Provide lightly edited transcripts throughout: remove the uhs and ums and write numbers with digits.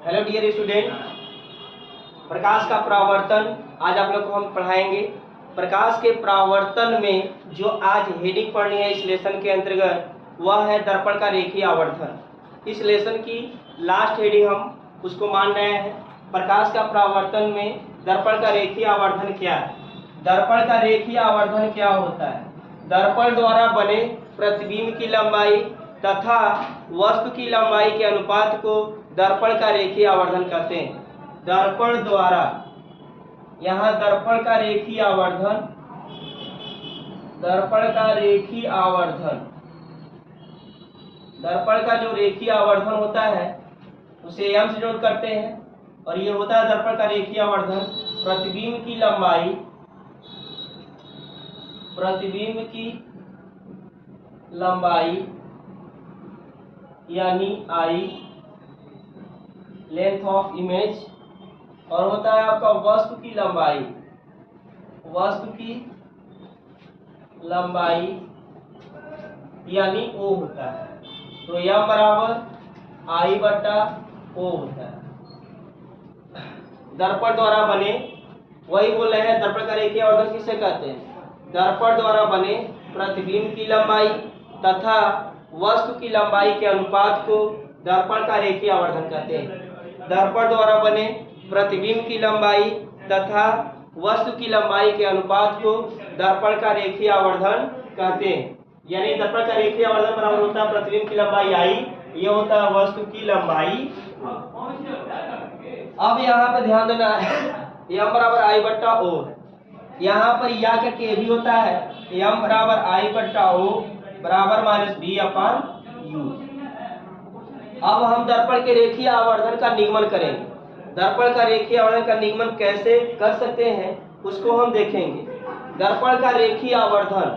Hello dear student, प्रकाश का परावर्तन आज आप लोग को हम पढ़ाएंगे। प्रकाश के परावर्तन में जो आज हेडिंग पढ़नी है इस लेसन के अंतर्गत वह है दर्पण का रेखीय आवर्धन। इस लेसन की लास्ट हेडिंग हम उसको मान रहे हैं। प्रकाश का परावर्तन में दर्पण का रेखीय आवर्धन क्या है? दर्पण का रेखीय आवर्धन क्या होता है? दर्पण द्वारा बने प्रतिबिंब की लंबाई तथा वस्तु की लंबाई के अनुपात को दर्पण का रेखीय आवर्धन कहते हैं। दर्पण द्वारा, यहाँ दर्पण का रेखीय आवर्धन, दर्पण का रेखीय आवर्धन, दर्पण का जो रेखीय आवर्धन होता है उसे m से नोट करते हैं और ये होता है दर्पण का रेखीय आवर्धन। प्रतिबिंब की लंबाई, प्रतिबिंब की लंबाई यानी I, लेंथ ऑफ इमेज, और होता है आपका वस्तु की लंबाई, वस्तु की लंबाई यानी O होता है। तो m बराबर I बटा O होता है। दर्पण द्वारा बने, वही बोल रहे हैं दर्पण का रेखीय आवर्धन किसे कहते हैं? दर्पण द्वारा बने प्रतिबिंब की लंबाई तथा वस्तु की लंबाई के अनुपात को दर्पण का रेखीय आवर्धन कहते हैं। दर्पण द्वारा बने प्रतिबिंब की लंबाई तथा वस्तु की लंबाई के अनुपात को दर्पण का रेखीय आवर्धन कहते हैं। यानी दर्पण का रेखीय आवर्धन बराबर होता है प्रतिबिंब की लंबाई I, ये होता है वस्तु की लंबाई। अब यहाँ पे ध्यान देना है, m बराबर I बट्टा O, यहाँ पर या का के भी होता है। m बराबर I बट्टा O बराबर माइनस B अपान U। अब हम दर्पण के रेखीय आवर्धन का निगमन करेंगे। दर्पण का रेखीय आवर्धन का निगमन कैसे कर सकते हैं उसको हम देखेंगे। दर्पण का रेखीय आवर्धन,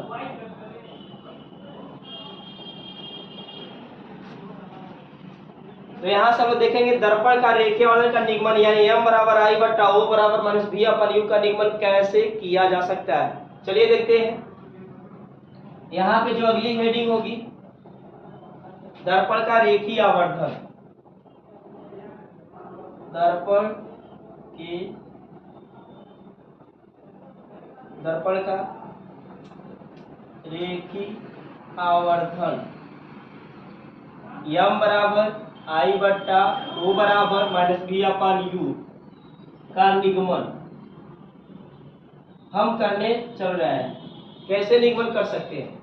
तो यहाँ से हम देखेंगे दर्पण का रेखीय आवर्धन का निगमन यानी m बराबर I बट्टा O बराबर माइनस B अपन U का निगमन कैसे किया जा सकता है। चलिए देखते हैं। यहाँ पे जो अगली हेडिंग होगी दर्पण का रेखीय आवर्धन, दर्पण के, दर्पण का रेखीय आवर्धन m बराबर I बट्टा O बराबर माइनस B अपान U का निगमन हम करने चल रहे हैं। कैसे निगमन कर सकते हैं?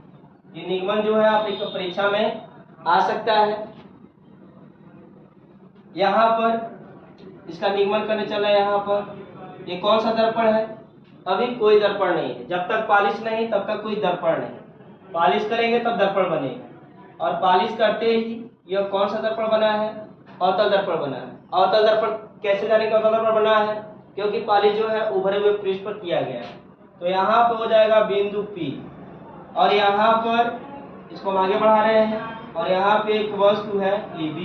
ये निगमन जो है आप एक परीक्षा में आ सकता है। यहाँ पर इसका निगमन करने चल रहे हैं। यहाँ पर ये कौन सा दर्पण है? अभी कोई दर्पण नहीं है। जब तक पॉलिश नहीं तब तक कोई दर्पण नहीं। पॉलिश करेंगे तब दर्पण बनेगा, और पॉलिश करते ही यह कौन सा दर्पण बना है? अवतल दर्पण बना है। अवतल दर्पण कैसे जाने का अवतल दर्पण बना है? क्योंकि पॉलिश जो है उभरे हुए पृष्ठ पर किया गया है। तो यहाँ पर हो जाएगा बिंदु P, और यहाँ पर इसको हम आगे बढ़ा रहे हैं, और यहाँ पे एक वस्तु है AB,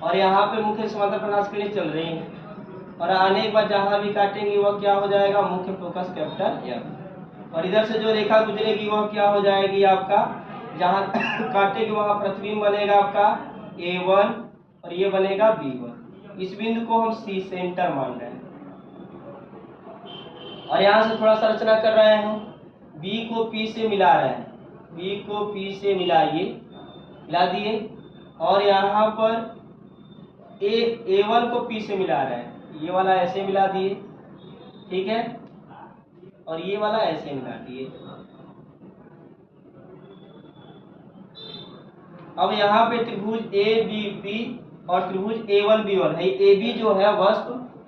और यहाँ पे मुख्य समांतर प्रकाश किरणें चल रही हैं, और आने के बाद जहाँ भी काटेंगे वह क्या हो जाएगा? मुख्य फोकस कैपिटल M, और इधर से जो रेखा गुजरेगी वह क्या हो जाएगी? आपका जहाँ काटेगी वहाँ प्रतिबिंब बनेगा आपका A1 और ये बनेगा B1। इस बिंदु को हम C सेंटर मान रहे हैं, और यहाँ से थोड़ा सा रचना कर रहे हैं। B को P से मिला रहे हैं, B को P से मिलाइए, मिला दिए, और यहाँ पर A1 को P से मिला रहे हैं। ये वाला ऐसे मिला दिए, ठीक है, और ये वाला ऐसे मिला दिए। अब यहाँ पे त्रिभुज ABP और त्रिभुज A1B1 है। AB जो है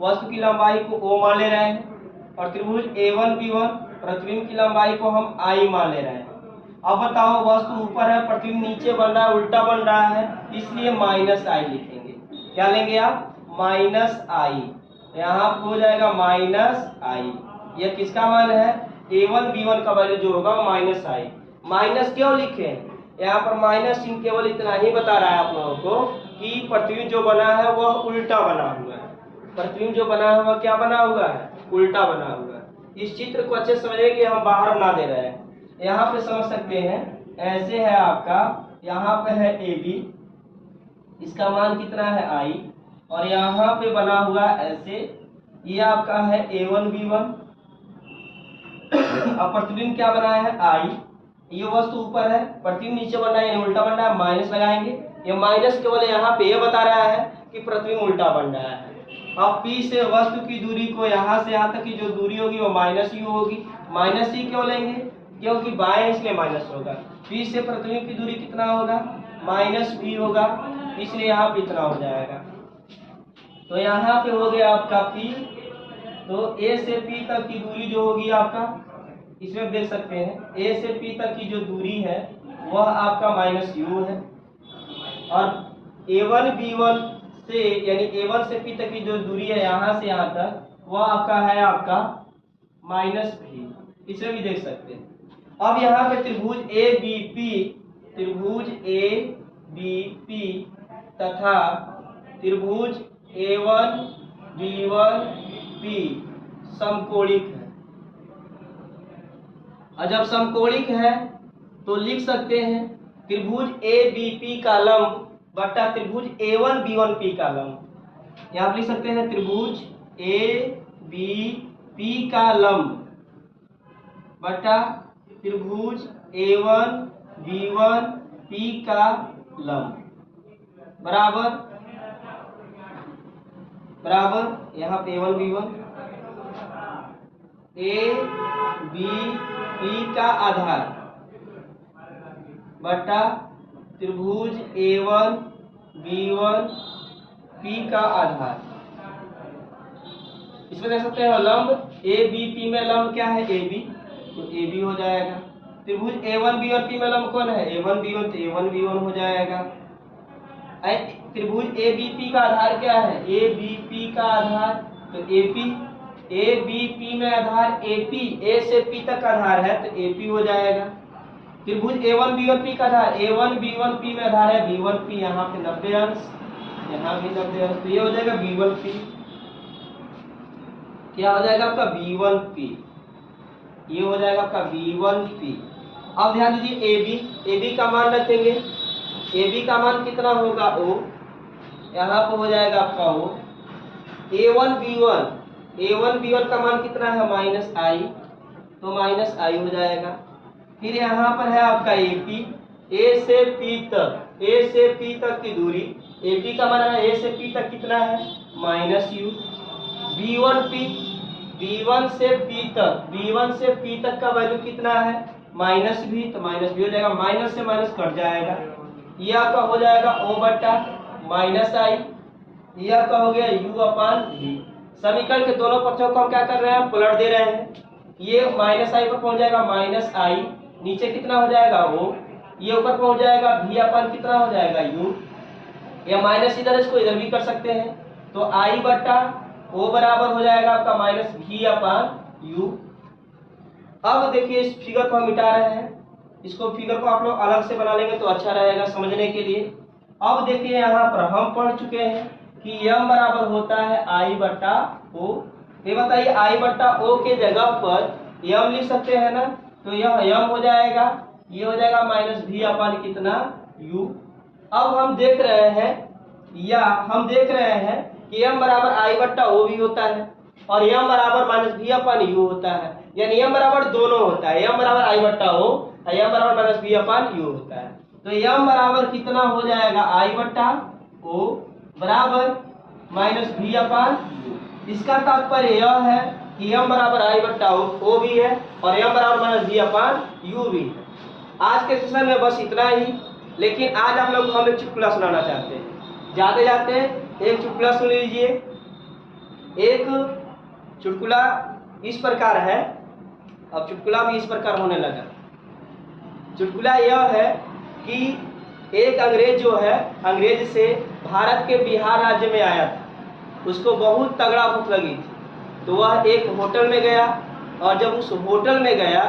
वस्तु की लंबाई को O मान ले रहे हैं, और त्रिभुज A1B1 प्रतिबिंब की लंबाई को हम I मान ले रहे हैं। अब बताओ, वस्तु ऊपर है, प्रतिबिंब नीचे बन रहा है, उल्टा बन रहा है, इसलिए माइनस I लिखेंगे। क्या लेंगे आप? Minus I। यहाँ हो जाएगा माइनस I। यह किसका मान है? A1B1 का वैल्यू जो होगा माइनस I। माइनस क्यों लिखे? यहाँ पर माइनस चिन्ह केवल इतना ही बता रहा है आप लोगों को कि प्रतिबिंब जो बना है वह उल्टा बना हुआ है। प्रतिबिंब जो बना है वह क्या बना हुआ है? उल्टा बना हुआ है। इस चित्र को अच्छे समझिए कि हम बाहर बना दे रहे हैं। यहाँ पे समझ सकते हैं, ऐसे है आपका, यहाँ पे है AB, इसका मान कितना है आई, और यहाँ पे बना हुआ ऐसे, ये आपका है A1B1 अब प्रतिबिंब क्या बना है आई, ये वस्तु ऊपर है, प्रतिबिंब नीचे बन रहा है, यानी उल्टा बन रहा है, माइनस लगाएंगे। ये माइनस केवल यहाँ पे ये बता रहा है कि प्रतिबिंब उल्टा बन रहा है। अब P से वस्तु की दूरी को यहाँ से यहाँ तक की जो दूरी होगी वो माइनस यू होगी। माइनस ही क्यों लेंगे, क्योंकि बाएं इसलिए माइनस होगा। P से प्रतिबिंब की दूरी कितना होगा, माइनस भी होगा, इसलिए यहाँ पे इतना हो जाएगा। तो यहाँ पे हो गया आपका P। तो A से P तक की दूरी जो होगी आपका, इसमें देख सकते हैं A से P तक की जो दूरी है वह आपका माइनस यू है, और A1B1 से यानी A1 से P तक की जो दूरी है यहाँ से यहाँ तक वह आपका है आपका माइनस भी, इसे भी देख सकते हैं। अब यहाँ पे त्रिभुज ABP तथा त्रिभुज A1B1P समकोणिक है, और जब समकोणिक है तो लिख सकते हैं त्रिभुज ABP का लंब बटा त्रिभुज A1B1P का लंब। यहाँ लिख सकते हैं त्रिभुज ABP का लंब बटा त्रिभुज A1B1P का लंब बराबर यहाँ पे A1B1 ABP का आधार बटा त्रिभुज A1B1P का आधार। इसमें देख सकते हैं लंब ABP में लंब क्या है AB, तो AB हो जाएगा। त्रिभुज A1B1P में लंब कौन है A1B1, तो A1B1 हो जाएगा। त्रिभुज ABP का आधार क्या है ABP का आधार, तो AP। ABP में आधार AP, A से P तक आधार है तो AP हो जाएगा। त्रिभुज A1B1P का आधार A1B1P में आधार है B1P, यहाँ पे 90 अंश, यहाँ भी 90 अंश, तो ये हो जाएगा B1P। क्या हो जाएगा आपका B1P, ये हो जाएगा आपका B1P। अब ध्यान दीजिए AB का मान रखेंगे, AB का मान कितना होगा O, यहाँ पे हो जाएगा आपका O। A1B1 का मान कितना है माइनस आई, तो माइनस आई हो जाएगा। फिर यहाँ पर है आपका AP, A से P तक की दूरी, AP का मान है A से P तक कितना है माइनस यू। B1 से P तक का वैल्यू कितना है माइनस भी, तो माइनस भी हो जाएगा, माइनस से माइनस कट जाएगा, ये आपका हो जाएगा O बटा माइनस आई, ये आपका हो गया U अपान V। समीकरण के दोनों पक्षों को हम क्या कर रहे हैं, पलट दे रहे हैं। ये माइनस आई पर पहुंच जाएगा माइनस आई, नीचे कितना हो जाएगा O, ये ऊपर पहुंच जाएगा V अपान कितना हो जाएगा U, या माइनस इधर इसको इधर भी कर सकते हैं, तो I बटा O बराबर हो जाएगा आपका माइनस V अपान U। अब देखिए इस फिगर को हम मिटा रहे हैं, इसको फिगर को आप लोग अलग से बना लेंगे तो अच्छा रहेगा समझने के लिए। अब देखिए यहाँ पर हम पढ़ चुके हैं कि m बराबर होता है I बटा O। ये बताइए I बटा O के जगह पर m लिख सकते हैं ना, तो यह m हो जाएगा, ये हो जाएगा माइनस V अपान कितना U। अब हम देख रहे हैं कि m बराबर I बटा O भी होता है और m बराबर माइनस V अपान U होता है, यानी m बराबर दोनों होता है, m बराबर I बटा O और m बराबर माइनस V अपान U होता है। तो m बराबर कितना हो जाएगा I बटा O बराबर माइनस V अपान U। इसका तात्पर्य यह है कि m बराबर I बटा O भी है और m बराबर माइनस V अपान U भी है। आज के सेशन में बस इतना ही, लेकिन आज आप लोग को हम एक चुटकुला सुनाना चाहते हैं। जाते जाते एक चुटकुला सुन लीजिए। एक चुटकुला इस प्रकार है, अब चुटकुला भी इस प्रकार होने लगा। चुटकुला यह है कि एक अंग्रेज जो है, अंग्रेज से भारत के बिहार राज्य में आया था, उसको बहुत तगड़ा भूख लगी थी, तो वह एक होटल में गया, और जब उस होटल में गया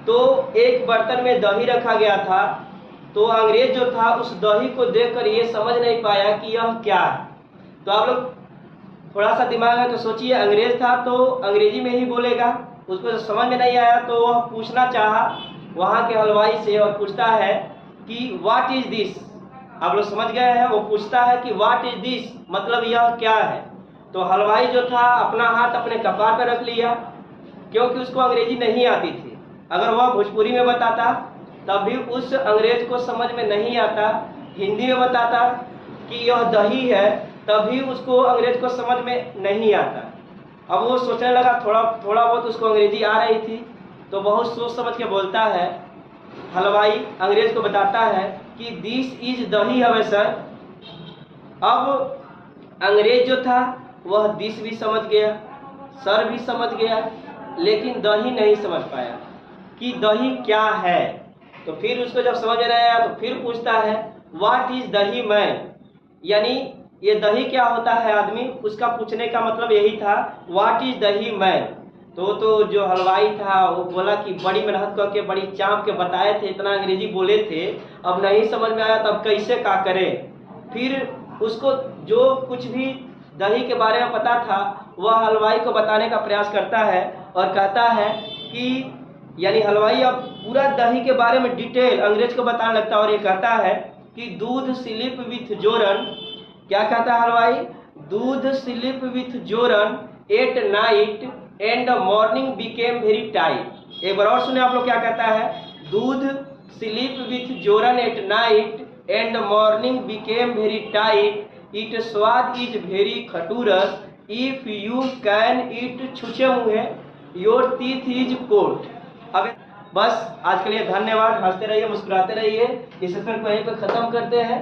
तो एक बर्तन में दही रखा गया था, तो अंग्रेज जो था उस दही को देखकर ये समझ नहीं पाया कि यह क्या है। तो आप लोग थोड़ा सा दिमाग है तो सोचिए, अंग्रेज था तो अंग्रेजी में ही बोलेगा, उसको जब समझ में नहीं आया तो वह पूछना चाहा वहाँ के हलवाई से, और पूछता है कि व्हाट इज दिस, आप लोग समझ गए हैं। वो पूछता है कि व्हाट इज दिस, मतलब यह क्या है। तो हलवाई जो था अपना हाथ अपने कपार पर रख लिया, क्योंकि उसको अंग्रेजी नहीं आती थी। अगर वह भोजपुरी में बताता तब भी उस अंग्रेज को समझ में नहीं आता, हिंदी में बताता कि यह दही है तब भी उसको अंग्रेज को समझ में नहीं आता। अब वो सोचने लगा, थोड़ा बहुत उसको अंग्रेजी आ रही थी, तो बहुत सोच समझ के बोलता है। हलवाई अंग्रेज को बताता है कि दिस इज दही हवे सर। अब अंग्रेज जो था वह दिस भी समझ गया, सर भी समझ गया, लेकिन दही नहीं समझ पाया कि दही क्या है। तो फिर उसको जब समझ में नहीं आया तो फिर पूछता है व्हाट इज दही मैन, यानी ये दही क्या होता है आदमी, उसका पूछने का मतलब यही था व्हाट इज दही मैन। तो जो हलवाई था वो बोला कि बड़ी मेहनत करके बड़ी चाँप के बताए थे, इतना अंग्रेजी बोले थे, अब नहीं समझ में आया तब कैसे क्या करे। फिर उसको जो कुछ भी दही के बारे में पता था वह हलवाई को बताने का प्रयास करता है और कहता है कि यानी हलवाई अब पूरा दही के बारे में डिटेल अंग्रेज को बताने लगता है और ये कहता है कि दूध स्लीप विथ जोरन। क्या कहता है हलवाई? दूध sleep with joran at night and morning became very tight. एक बार और सुने आप लोग क्या कहता है? Doodh sleep with joran at night and morning became very tight, it swad is very खटूरस, इफ यू कैन इट छुछे मुँहे योर टीथ इज कोट। अब बस आज के लिए धन्यवाद। हंसते रहिए, मुस्कुराते रहिए। इस सेशन को यहीं पर खत्म करते हैं।